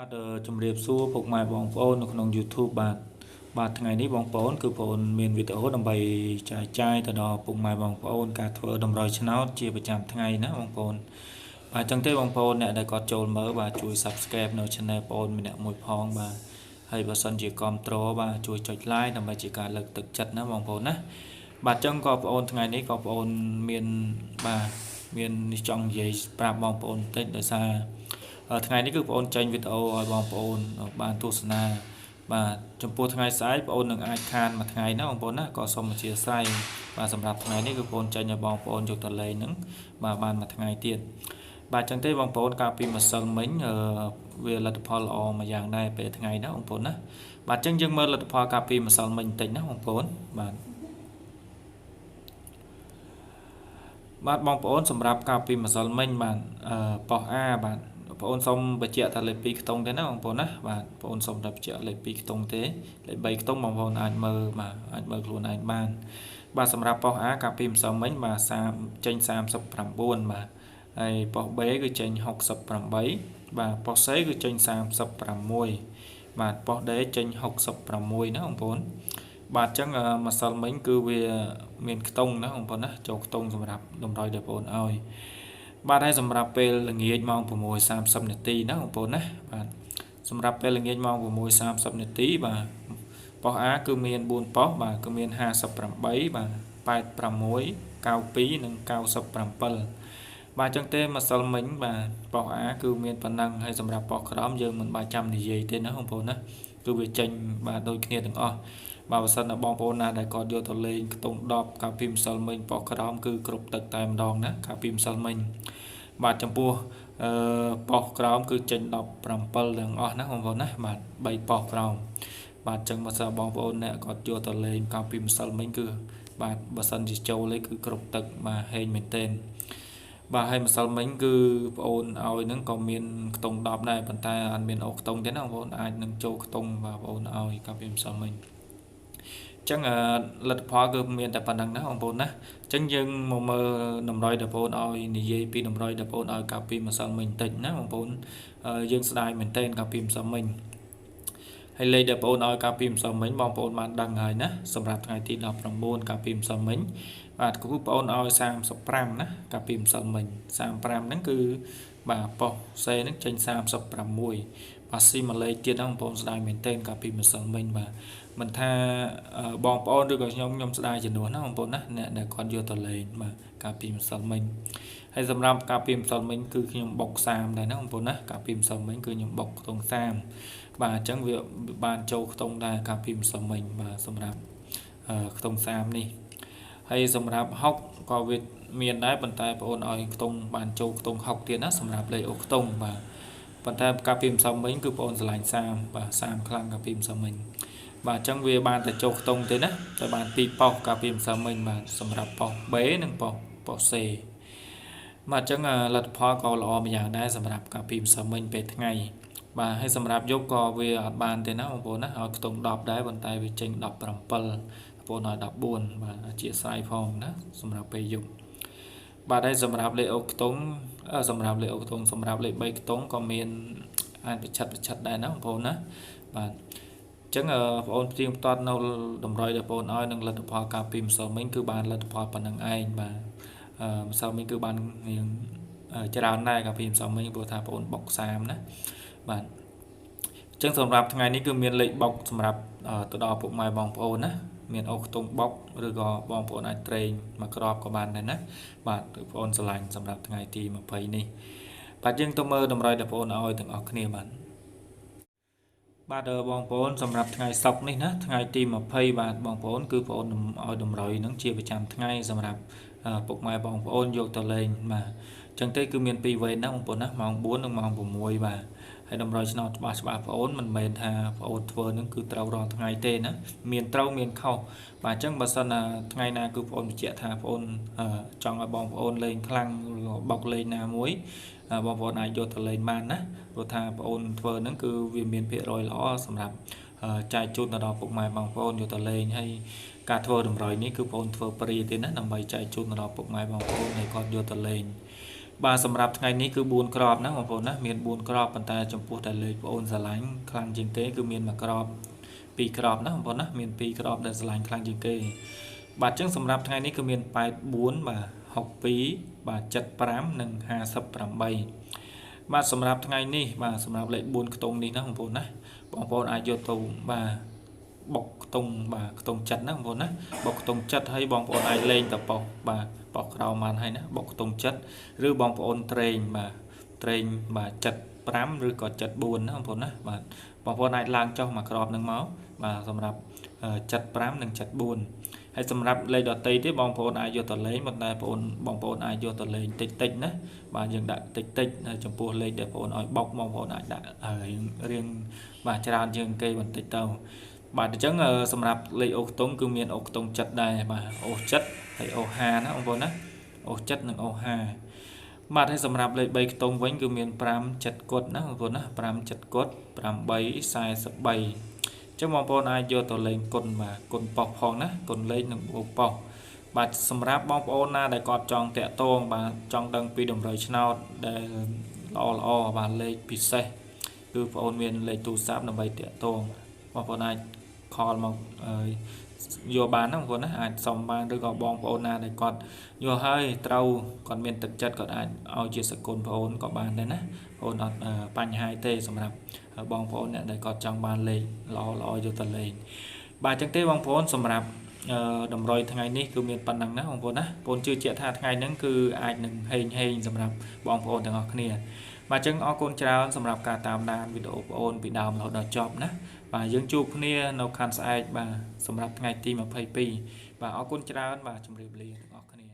បាទជំរាបសួរពុកម៉ែបងប្អូននៅក្នុង YouTube បាទថ្ងៃនេះបងប្អូនគឺបងប្អូនមានវីដេអូដើម្បីចែកចាយទៅដល់ពុកម៉ែបងប្អូនការធ្វើតម្រុយឆ្នោតជាប្រចាំថ្ងៃណាបងប្អូនបាទចឹងទេបងប្អូនអ្នកដែលគាត់ចូលមើលបាទជួយ Subscribe នៅ Channel បងប្អូនម្នាក់មួយផងបាទហើយបើសិនជាគាំទ្របាទជួយចុច Like ដើម្បីជាការលើកទឹកចិត្តណាបងប្អូនណាបាទចឹងក៏បងប្អូនថ្ងៃនេះក៏បងប្អូនមានចង់និយាយប្រាប់បងប្អូនបន្តិចដោយសារថ្ងៃនេះគឺបងប្អូនចេញវីដេអូឲ្យបងប្អូនបានទស្សនាបាទចំពោះថ្ងៃស្អែកបងប្អូននឹងអាចខានមួយថ្ងៃណាបងប្អូនណាក៏សូមអធិស្ឋានបាទសម្រាប់ថ្ងៃនេះគឺបងប្អូនចេញឲ្យបងប្អូនយកទៅលេងហ្នឹងបាទបានមួយថ្ងៃទៀតបាទចឹងទេបងប្អូនកាលពីម្សិលមិញវាលទ្ធផលល្អមួយយ៉ាងដែរពេលថ្ងៃណាបងប្អូនណាបាទចឹងយើងមើលលទ្ធផលកាលពីម្សិលមិញបន្តិចណាបងប្អូនបាទបងប្អូនសម្រាប់កាលពីម្សិលមិញបាទប៉ោះ A បាទបងប្អូនសូមបញ្ជាក់ថាលេខ2ខ្ទង់ទេណាបងប្អូនណាបាទបងប្អូនសូមបញ្ជាក់លេខ2ខ្ទង់ទេលេខ3ខ្ទង់បងប្អូនអាចមើលបាទអាចមើលខ្លួនឯងបានបាទសម្រាប់ប៉ោះ A កាលពីម្សិលមិញបាទចេញ39បាទហើយប៉ោះ B គឺចេញ68បាទប៉ោះ C គឺចេញ36បាទប៉ោះ D ចេញ66ណាបងប្អូនបាទអញ្ចឹងម្សិលមិញគឺវាមានខ្ទង់ណាបងប្អូនណាចូលខ្ទង់សម្រាប់តម្រុយដល់បងប្អូនឲ្យបាទហើយសម្រាប់ពេលល្ងាចម៉ោង 6:30 នាទីណាបងប្អូនណាបាទសម្រាប់ពេលល្ងាចម៉ោង 6:30 នាទីបាទប៉ោះ A គឺមាន4ប៉ោះបាទគឺមាន58បាទ86 92និង97បាទអញ្ចឹងទេម្សិលមិញបាទប៉ោះ A គឺមានប៉ុណ្ណឹងហើយសម្រាប់ប៉ោះក្រោមយើងមិនបាច់ចាំនិយាយទេណាបងប្អូនណាគឺវាចេញបាទដូចគ្នាទាំងអស់បើសិនណាបងប្អូនណាដែលគាត់យកទៅលេងខ្ទង់10កាលពីម្សិលមិញប៉ោះក្រោមគឺគ្រប់ទឹកតែម្ដងណាកាលពីម្សិលមិញបាទចំពោះប៉ោះក្រោមគឺចេញ17ទាំងអស់ណាបងប្អូនណាបាទ3ប៉ោះក្រោមបាទអញ្ចឹងបើសិនបងប្អូនអ្នកគាត់យកទៅលេងកាលពីម្សិលមិញគឺបាទបើសិនជាចូលលេងគឺគ្រប់ទឹកបាទហេងមែនទែនបាទហើយម្សិលមិញគឺបងអូនឲ្យនឹងក៏មានខ្ទង់10ដែរប៉ុន្តែអត់មានអូខ្ទង់ទេណាបងប្អូនអាចនឹងចូលខ្ទង់បាទបងអូនឲ្យកាលពីម្សិលមិញចឹងលទ្ធផលគឺមានតែប៉ុណ្្នឹងណាបងប្អូនណាចឹងយើងមកមើលតម្រុយដល់បងប្អូនឲ្យនិយាយពីតម្រុយដល់បងប្អូនឲ្យកាលពីម្សិលមិញបន្តិចណាបងប្អូនយើងស្ដាយមែនទែនកាលពីម្សិលមិញហើយលេខដែលបងប្អូនឲ្យកាលពីម្សិលមិញបងប្អូនបានដឹងហើយណាសម្រាប់ថ្ងៃទី19កាលពីម្សិលមិញបាទគឺបងប្អូនឲ្យ35ណាកាលពីម្សិលមិញ35ហ្នឹងគឺបាទប៉ោះសេហ្នឹងចេញ36បាទស៊ីមួយលេខទៀតហ្នឹងបងប្អូនស្ដាយមែនទែនកាលពីម្សិលមិញបាទមិនថាបងប្អូនឬក៏ខ្ញុំស្ដាយជំនួសណាបងប្អូនណាអ្នកដែលគាត់យកទៅលេងបាទកាលពីម្សិលមិញហើយសម្រាប់កាលពីម្សិលមិញគឺខ្ញុំបុក30ដែរណាបងប្អូនណាកាលពីម្សិលមិញគឺខ្ញុំបុកខ្ទង់30បាទអញ្ចឹងវាបានចូលខ្ទង់ដែរកាលពីម្សិលមិញបាទសម្រាប់ខ្ទង់30នេះហើយសម្រាប់60ក៏វាមានដែរប៉ុន្តែបងប្អូនឲ្យខ្ទង់បានចូលខ្ទង់60ទៀតណាសម្រាប់លេខអូខ្ទង់បាទប៉ុន្តែកាលពីម្សិលមិញគឺបងប្អូនឆ្លាញ់30បាទ30ខ្លាំងកាលពីម្សិលមិញបាទអញ្ចឹងវាបានតែចូលខ្ទង់ទេណាតែបាន2ប៉ោះកាលពីម្សិលមិញបាទសម្រាប់ប៉ោះ B និងប៉ោះ C បាទអញ្ចឹងលទ្ធផលក៏ល្អម្យ៉ាងដែរសម្រាប់កាលពីម្សិលមិញពេលថ្ងៃបាទហើយសម្រាប់យប់ក៏វាអត់បានទេណាបងប្អូនណាឲ្យខ្ទង់10ដែរប៉ុន្តែវាចេញ17បងប្អូនឲ្យ14បាទអធិស្ឋានផងណាសម្រាប់ពេលយប់បាទហើយសម្រាប់លេខអូខ្ទង់សម្រាប់លេខអូខ្ទង់សម្រាប់លេខ3ខ្ទង់ក៏មានអាចប្រឆិតដែរណាបងប្អូនណាបាទអញ្ចឹងបងប្អូនផ្ទៀងផ្ទាត់នៅតម្រុយដល់បងប្អូនឲ្យនឹងលទ្ធផលកាលពីម្សិលមិញគឺបានលទ្ធផលប៉ុណ្្នឹងឯងបាទម្សិលមិញគឺបានច្រើនដែរកាលពីម្សិលមិញព្រោះថាបងប្អូនបុក30ណាបាទអញ្ចឹងសម្រាប់ថ្ងៃនេះគឺមានលេខបុកសម្រាប់ទៅដល់ពុកម៉ែបងប្អូនណាមានអូខ្ទង់បុកឬក៏បងប្អូនអាចត្រេងមកក្របក៏បានដែរណាបាទបងប្អូនឆ្លាញ់សម្រាប់ថ្ងៃទី20នេះបាទយើងទៅមើលតម្រុយដល់បងប្អូនឲ្យទាំងអស់គ្នាបាទបងប្អូនសម្រាប់ថ្ងៃសុក្រនេះណាថ្ងៃទី20បាទបងប្អូនគឺបងប្អូនឲ្យតម្រុយនឹងជាប្រចាំថ្ងៃសម្រាប់ពុកម៉ែបងប្អូនយកទៅលេងបាទអញ្ចឹងទេគឺមាន2វេនណាបងប្អូនណាម៉ោង4និងម៉ោង6បាទហើយតម្រុយឆ្នោតច្បាស់បងប្អូនមិនមែនថាបងប្អូនធ្វើនឹងគឺត្រូវរាល់ថ្ងៃទេណាមានត្រូវមានខុសបាទអញ្ចឹងបើសិនណាថ្ងៃណាគឺបងប្អូនបញ្ជាក់ថាបងប្អូនចង់ឲ្យបងប្អូនលេងខ្លាំងឬបុកលេងណាមួយបងប្អូនអាចយកទៅលេងបានណាព្រោះថាបងប្អូនធ្វើហ្នឹងគឺវាមានភាគរយល្អសម្រាប់ចែកជូនទៅដល់ពុកម៉ែបងប្អូនយកទៅលេងហើយការធ្វើតម្រុយនេះគឺបងប្អូនធ្វើព្រីទេណាដើម្បីចែកជូនទៅដល់ពុកម៉ែបងប្អូនឲ្យគាត់យកទៅលេង បាទសម្រាប់ថ្ងៃនេះគឺ4ក្របណាបងប្អូនណាមាន4ក្របប៉ុន្តែចំពោះតែលេខបងប្អូនស្រឡាញ់ខ្លាំងជាងគេគឺមានមួយក្រប2ក្របណាបងប្អូនណាមាន2ក្របដែលស្រឡាញ់ខ្លាំងជាងគេបាទអញ្ចឹងសម្រាប់ថ្ងៃនេះគឺមាន84បាទ62បាទ75និង58បាទសម្រាប់ថ្ងៃនេះបាទសម្រាប់លេខ4ខ្ទង់នេះណាបងប្អូនណាបងប្អូនអាចយកទៅបាទបុកខ្ទង់បាទខ្ទង់ចិត្តណាបងប្អូនណាបុកខ្ទង់ចិត្តហើយបងប្អូនអាចលេងទៅប៉ុសបាទប៉ុសក្រោមបានហើយណាបុកខ្ទង់ចិត្តឬបងប្អូនត្រេងបាទត្រេងបាទ75ឬក៏74ណាបងប្អូនណាបាទបងប្អូនអាចឡើងចុះមកក្របនឹងមកបាទសម្រាប់75និង74ហើយសម្រាប់លេខដតីទេបងប្អូនអាចយកទៅលេងប៉ុន្តែបងប្អូនអាចយកទៅលេងតិចណាបាទយើងដាក់តិចចំពោះលេខដែលបងប្អូនឲ្យបុកបងប្អូនអាចដាក់រៀងបាទច្រើនជាងគេបន្តិចទៅបាទអញ្ចឹងសម្រាប់លេខអូខ្ទង់គឺមានអូខ្ទង់ចិត្តដែរបាទអូចិត្តហើយអូ50ណាបងប្អូនណាអូចិត្តនិងអូ50បាទហើយសម្រាប់លេខ3ខ្ទង់វិញគឺមាន5 7គត់ណាបងប្អូនណា5 7គត់8 43ចឹងបងប្អូនអាចយកទៅលេងគុណបាទគុណប៉ុសផងណាគុណលេខនិងអូប៉ុសបាទសម្រាប់បងប្អូនណាដែលគាត់ចង់តាក់ទងបាទចង់ដឹងពីតម្រុយឆ្នោតដែលល្អបាទលេខពិសេសគឺបងប្អូនមានលេខទូរស័ព្ទដើម្បីតាក់ទងបងប្អូនអាចខលមកយកបានណាបងប្អូនណាអាចសុំបានឬក៏បងប្អូនណាដែលគាត់យកហើយត្រូវគាត់មានទឹកចិត្តគាត់អាចឲ្យជាសកលបងប្អូនក៏បានដែរណាបងប្អូនអត់បញ្ហាទេសម្រាប់បងប្អូនអ្នកដែលគាត់ចង់បានលេខល្អយកទៅលេងបាទអញ្ចឹងទេបងប្អូនសម្រាប់តម្រុយថ្ងៃនេះគឺមានប៉ុណ្ណឹងណាបងប្អូនណាបងជឿជាក់ថាថ្ងៃហ្នឹងគឺអាចនឹងហេងសម្រាប់បងប្អូនទាំងអស់គ្នាបាទអញ្ចឹងអរគុណច្រើនសម្រាប់ការតាមដានវីដេអូបងប្អូនពីដើមរហូតដល់ចប់ណាបាទយើងជួបគ្នានៅខណ្ឌស្អែកបាទសម្រាប់ថ្ងៃទី22បាទអរគុណច្រើនបាទជម្រាបលាទាំងអស់គ្នា